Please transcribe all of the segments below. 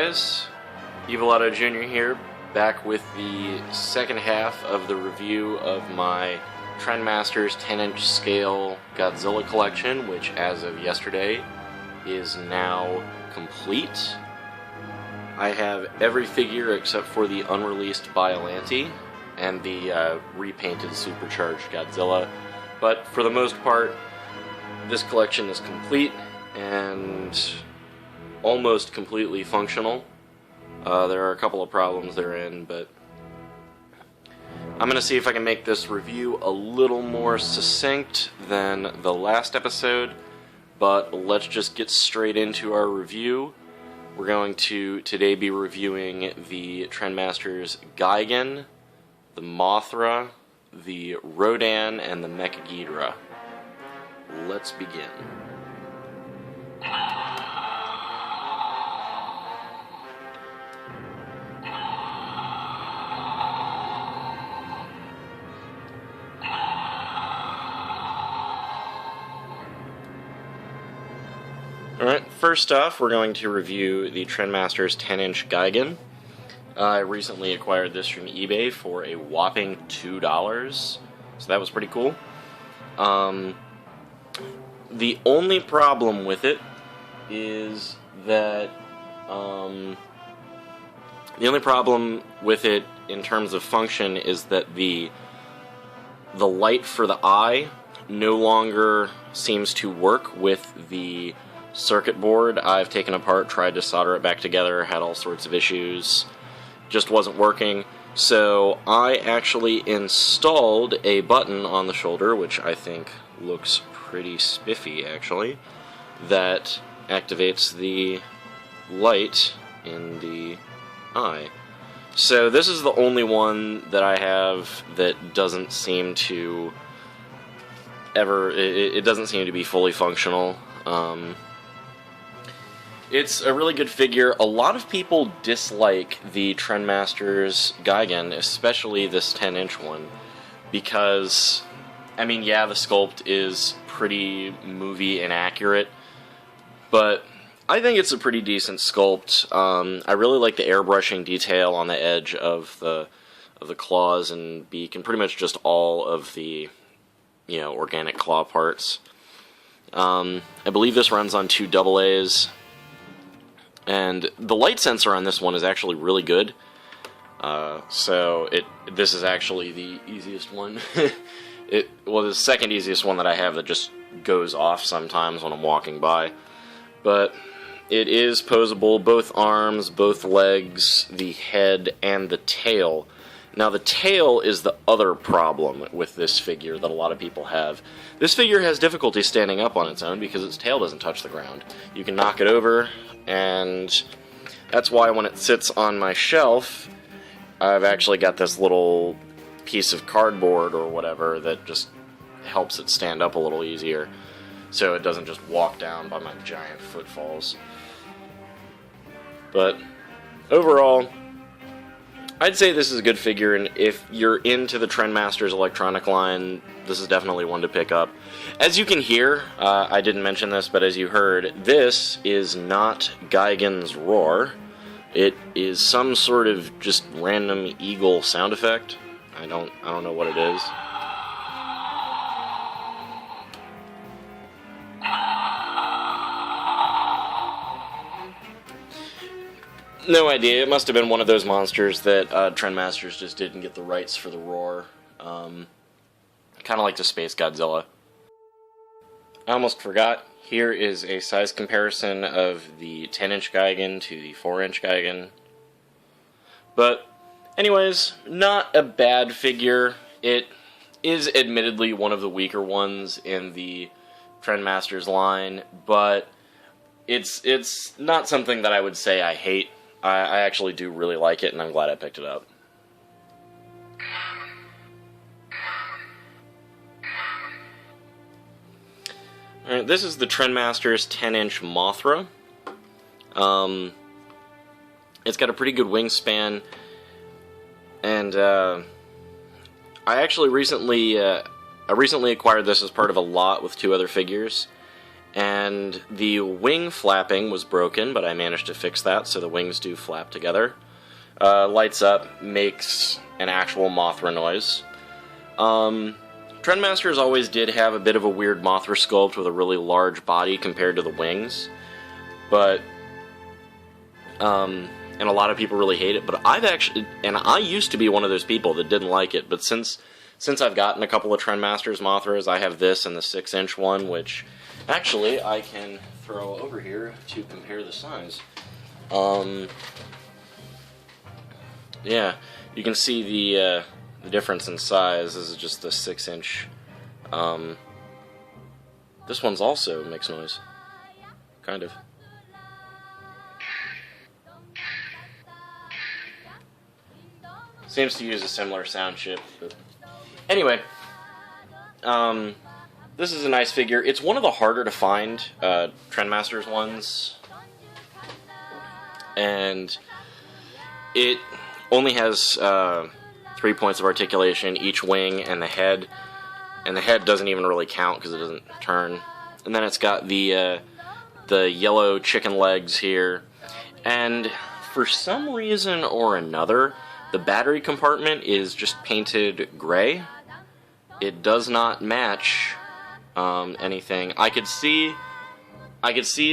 guys, Evil Otto Jr. here, back with the second half of the review of my Trendmasters 10-inch scale Godzilla collection, which as of yesterday is now complete. I have every figure except for the unreleased Biollante and the repainted supercharged Godzilla, but for the most part this collection is complete and almost completely functional. There are a couple of problems therein, but I'm going to see if I can make this review a little more succinct than the last episode, but let's just get straight into our review. We're going to today be reviewing the Trendmasters Gigan, the Mothra, the Rodan, and the Mecha-Ghidorah. Let's begin. Alright, first off, we're going to review the Trendmasters 10-inch Gigan. I recently acquired this from eBay for a whopping $2, so that was pretty cool. The only problem with it is that, the only problem with it in terms of function is that the light for the eye no longer seems to work with the circuit board. I've taken apart, tried to solder it back together, had all sorts of issues, just wasn't working. So I actually installed a button on the shoulder, which I think looks pretty spiffy actually, that activates the light in the eye. So this is the only one that I have that doesn't seem to ever, it doesn't seem to be fully functional. It's a really good figure. A lot of people dislike the Trendmasters Gigan, especially this 10-inch one, because, I mean, yeah, the sculpt is pretty movie inaccurate, but I think it's a pretty decent sculpt. I really like the airbrushing detail on the edge of the claws and beak, and pretty much just all of the, you know, organic claw parts. I believe this runs on 2 AA's. And the light sensor on this one is actually really good. This is actually the easiest one. The second easiest one that I have that just goes off sometimes when I'm walking by. But it is posable, both arms, both legs, the head, and the tail. Now the tail is the other problem with this figure that a lot of people have. This figure has difficulty standing up on its own because its tail doesn't touch the ground. You can knock it over, and that's why when it sits on my shelf, I've actually got this little piece of cardboard or whatever that just helps it stand up a little easier, so it doesn't just walk down by my giant footfalls. But overall, I'd say this is a good figure, and if you're into the Trendmasters electronic line, this is definitely one to pick up. As you can hear, I didn't mention this, but as you heard, this is not Gigan's roar. It is some sort of just random eagle sound effect. I don't know what it is. No idea. It must have been one of those monsters that Trendmasters just didn't get the rights for the roar. Kind of like the Space Godzilla. I almost forgot. Here is a size comparison of the 10-inch Gigan to the 4-inch Gigan. But, anyways, not a bad figure. It is admittedly one of the weaker ones in the Trendmasters line, but it's not something that I would say I hate. I actually do really like it, and I'm glad I picked it up. Alright, this is the Trendmasters 10-inch Mothra. It's got a pretty good wingspan, and I recently acquired this as part of a lot with 2 other figures, And the wing flapping was broken, but I managed to fix that, so the wings do flap together. Lights up, makes an actual Mothra noise. Trendmasters always did have a bit of a weird Mothra sculpt with a really large body compared to the wings, but and a lot of people really hate it, but I used to be one of those people that didn't like it, but since I've gotten a couple of Trendmasters Mothras, I have this and the 6-inch one, which actually I can throw over here to compare the size. Yeah, you can see the difference in size. This is just the 6-inch. This one's also makes noise, kind of. Seems to use a similar sound chip, but anyway, this is a nice figure. It's one of the harder to find Trendmasters ones, and it only has 3 points of articulation, each wing and the head doesn't even really count because it doesn't turn. And then it's got the yellow chicken legs here, and for some reason or another, the battery compartment is just painted gray. It does not match anything. I could see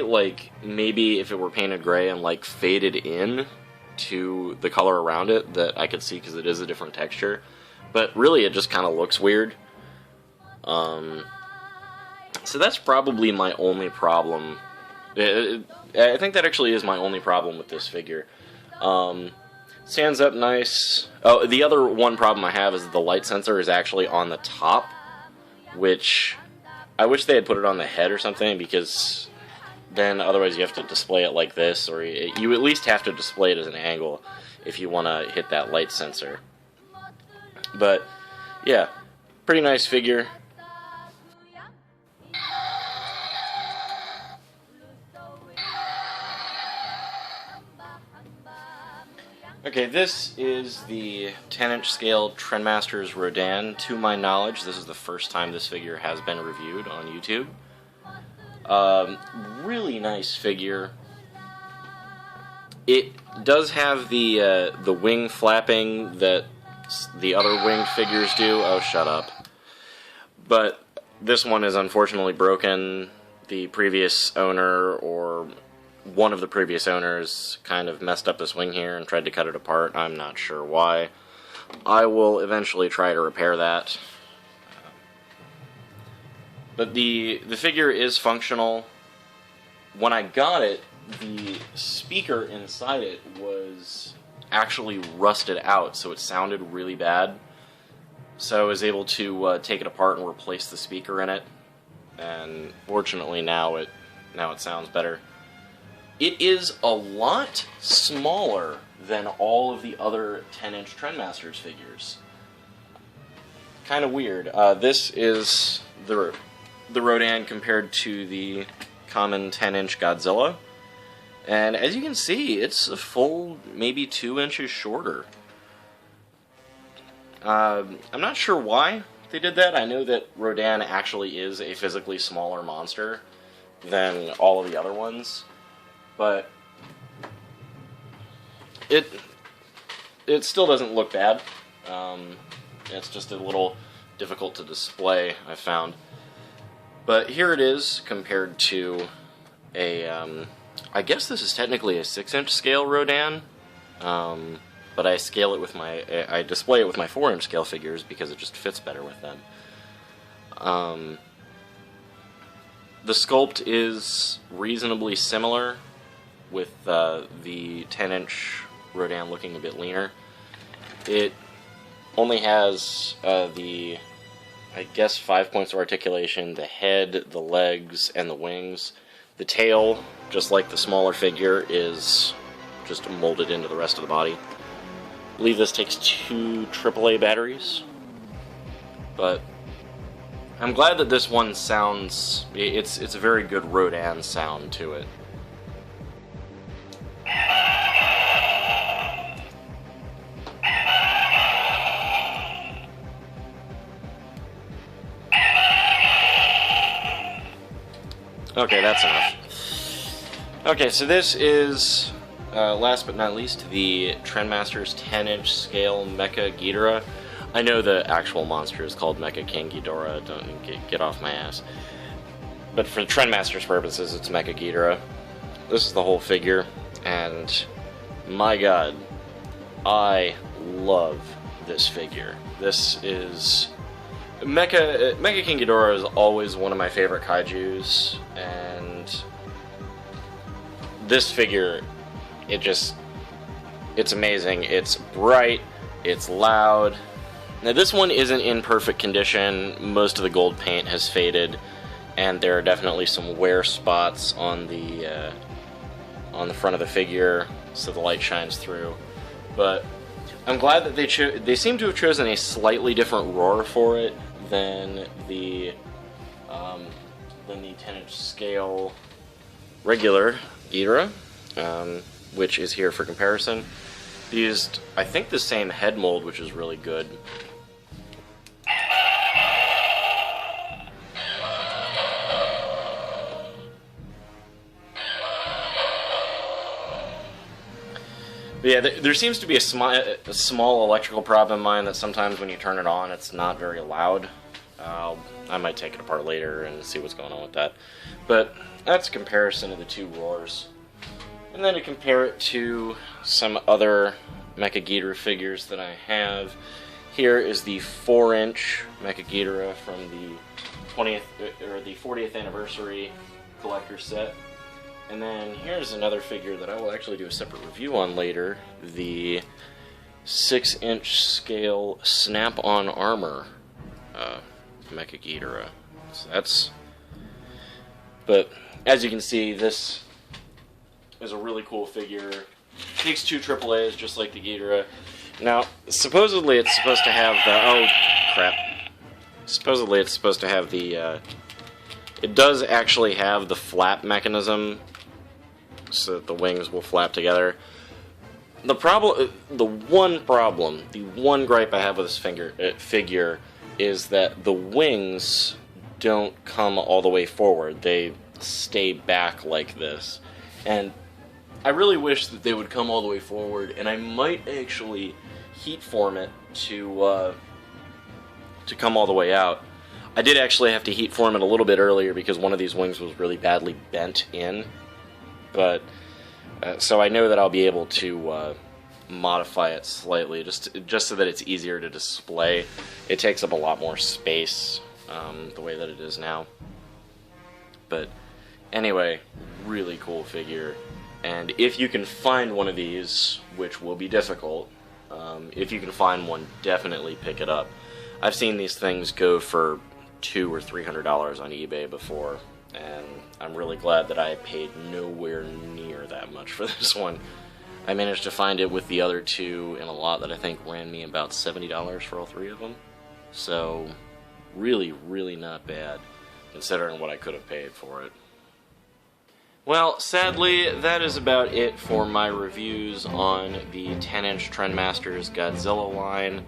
like maybe if it were painted gray and like faded in to the color around it, that I could see because it is a different texture. But really, it just kind of looks weird. So that's probably my only problem. I think that actually is my only problem with this figure. Stands up nice. Oh, the other one problem I have is that the light sensor is actually on the top, which I wish they had put it on the head or something, because then otherwise you have to display it like this, or you at least have to display it as an angle if you want to hit that light sensor. But yeah, pretty nice figure. Okay, this is the 10-inch scale Trendmasters Rodan. To my knowledge, this is the first time this figure has been reviewed on YouTube. Really nice figure. It does have the wing flapping that the other winged figures do. Oh, shut up. But this one is unfortunately broken. The previous owner, or one of the previous owners, kind of messed up this wing here and tried to cut it apart. I'm not sure why. I will eventually try to repair that. But the figure is functional. When I got it, the speaker inside it was actually rusted out, so it sounded really bad. So I was able to take it apart and replace the speaker in it. And fortunately now it sounds better. It is a lot smaller than all of the other 10-inch Trendmasters figures. Kind of weird. This is the Rodan compared to the common 10-inch Godzilla. And as you can see, it's a full maybe 2 inches shorter. I'm not sure why they did that. I know that Rodan actually is a physically smaller monster than all of the other ones. But it still doesn't look bad. It's just a little difficult to display, I found. But here it is compared to a, I guess this is technically a 6-inch scale Rodan, but I scale it with I display it with my 4-inch scale figures because it just fits better with them. The sculpt is reasonably similar, with the 10-inch Rodan looking a bit leaner. It only has I guess 5 points of articulation, the head, the legs, and the wings. The tail, just like the smaller figure, is just molded into the rest of the body. I believe this takes 2 AAA batteries. But I'm glad that this one sounds... It's a very good Rodan sound to it. Okay, that's enough. Okay, so this is, last but not least, the Trendmasters 10-inch scale Mecha-Ghidorah. I know the actual monster is called Mecha-King Ghidorah, don't get off my ass. But for Trendmasters purposes, it's Mecha-Ghidorah. This is the whole figure, and my god, I love this figure. This is... Mecha-King Ghidorah is always one of my favorite kaijus, and this figure, it's amazing. It's bright, it's loud. Now this one isn't in perfect condition. Most of the gold paint has faded, and there are definitely some wear spots on the front of the figure, so the light shines through. But I'm glad that they seem to have chosen a slightly different roar for it than the 10-inch scale regular Ghidorah, which is here for comparison. They used, I think, the same head mold, which is really good. But yeah, there seems to be a small electrical problem in mine that sometimes when you turn it on, it's not very loud. I might take it apart later and see what's going on with that. But that's a comparison of the two roars. And then to compare it to some other Mecha-Ghidorah figures that I have, here is the 4-inch Mecha-Ghidorah from the 40th anniversary collector set. And then here's another figure that I will actually do a separate review on later, the 6-inch scale Snap-on Armor Mecha-Ghidorah. So but as you can see, this is a really cool figure. Takes 2 AAAs just like the Ghidorah. Now, supposedly it's supposed to have the... oh, crap. Supposedly it's supposed to have the... it does actually have the flap mechanism, so that the wings will flap together. The one gripe I have with this figure is that the wings don't come all the way forward. They stay back like this. And I really wish that they would come all the way forward, and I might actually heat form it to come all the way out. I did actually have to heat form it a little bit earlier because one of these wings was really badly bent in. But so I know that I'll be able to modify it slightly, just so that it's easier to display. It takes up a lot more space the way that it is now. But anyway, really cool figure. And if you can find one of these, which will be difficult, if you can find one, definitely pick it up. I've seen these things go for $200 or $300 on eBay before, and I'm really glad that I paid nowhere near that much for this one. I managed to find it with the other two in a lot that I think ran me about $70 for all 3 of them. So, really, really not bad, considering what I could have paid for it. Well, sadly, that is about it for my reviews on the 10-inch Trendmasters Godzilla line.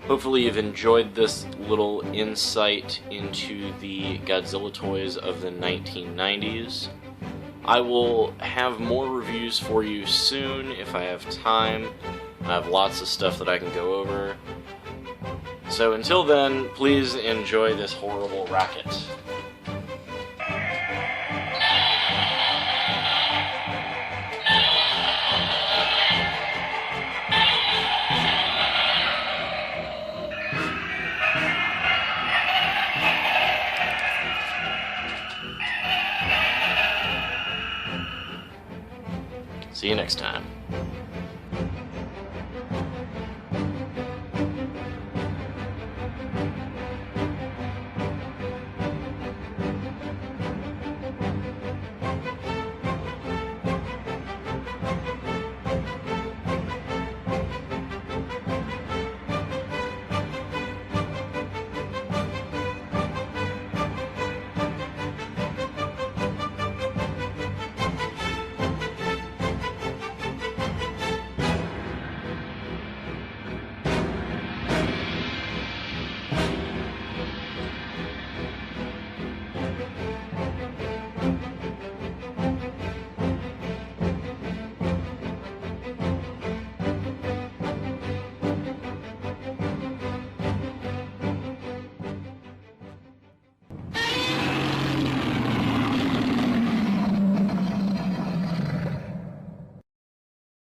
Hopefully you've enjoyed this little insight into the Godzilla toys of the 1990s. I will have more reviews for you soon if I have time. I have lots of stuff that I can go over. So until then, please enjoy this horrible racket. See you next time.